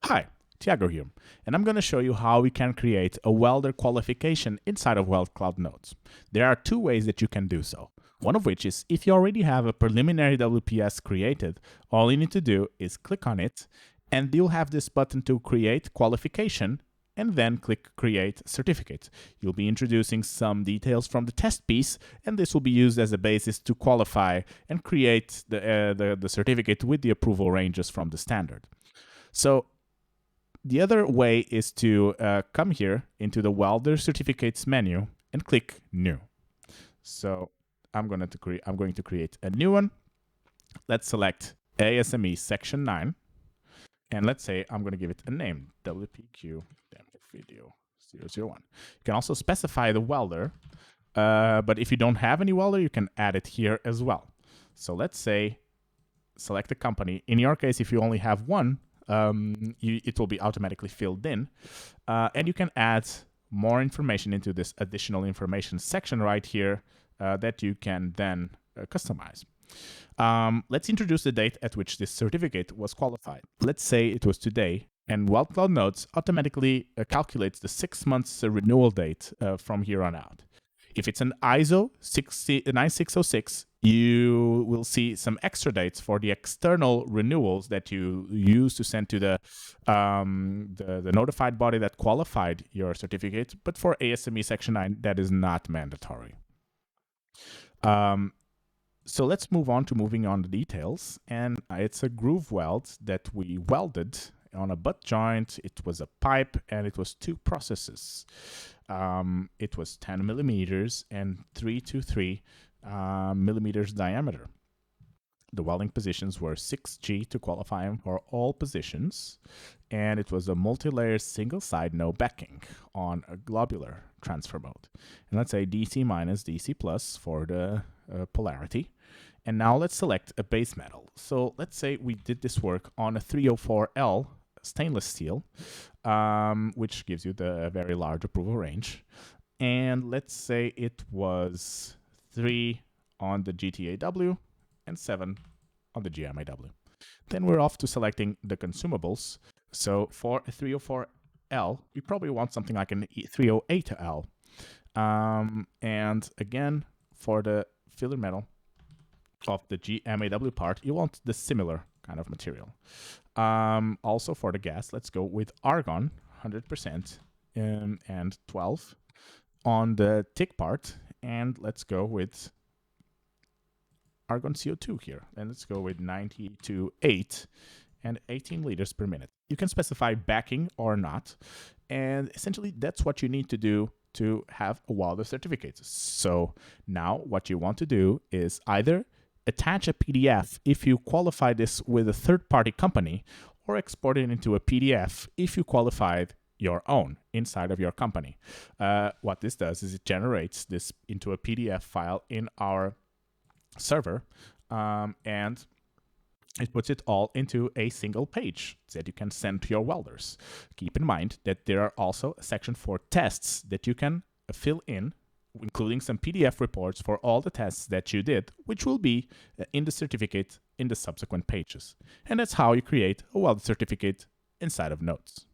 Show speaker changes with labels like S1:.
S1: Hi, Tiago here, and I'm going to show you how we can create a welder qualification inside of WeldCloud Notes. There are two ways that you can do so. One of which is if you already have a preliminary WPS created, all you need to do is click on it, and you'll have this button to create qualification, and then click Create Certificate. You'll be introducing some details from the test piece, and this will be used as a basis to qualify and create the certificate with the approval ranges from the standard. So the other way is to come here into the Welder Certificates menu and click New. So I'm going to create a new one. Let's select ASME Section 9. And let's say I'm going to give it a name, WPQ Demo Video 001. You can also specify the welder, but if you don't have any welder, you can add it here as well. So let's say, select a company. In your case, if you only have one, it will be automatically filled in. And you can add more information into this additional information section right here that you can then customize. Let's introduce the date at which this certificate was qualified. Let's say it was today, and WeldCloud Notes automatically calculates the 6 months renewal date from here on out. If it's an ISO 9606, you will see some extra dates for the external renewals that you use to send to the notified body that qualified your certificate. But for ASME Section 9, that is not mandatory. So let's move on to the details, and it's a groove weld that we welded on a butt joint. It was a pipe, and it was 2 processes. It was 10 millimeters and 3 to 3 millimeters diameter. The welding positions were 6G to qualify them for all positions, and it was a multi-layer single side no backing on a globular transfer mode. And let's say DC minus, DC plus for the polarity. And now let's select a base metal. So let's say we did this work on a 304L stainless steel, which gives you the very large approval range. And let's say it was 3 on the GTAW and 7 on the GMAW. Then we're off to selecting the consumables. So for a 304L, we probably want something like an 308L. And again, for the filler metal of the GMAW part, you want the similar kind of material. Also for the gas, let's go with argon 100% and 12 on the TIG part, and let's go with argon CO2 here, and let's go with 90 to 8 and 18 liters per minute. You can specify backing or not, and essentially that's what you need to do to have a welder certificate. So now what you want to do is either attach a PDF if you qualify this with a third-party company, or export it into a PDF if you qualified your own inside of your company. What this does is it generates this into a PDF file in our server, and it puts it all into a single page that you can send to your welders. Keep in mind that there are also a section for tests that you can fill in, including some PDF reports for all the tests that you did, which will be in the certificate in the subsequent pages. And that's how you create a welder certificate inside of Notes.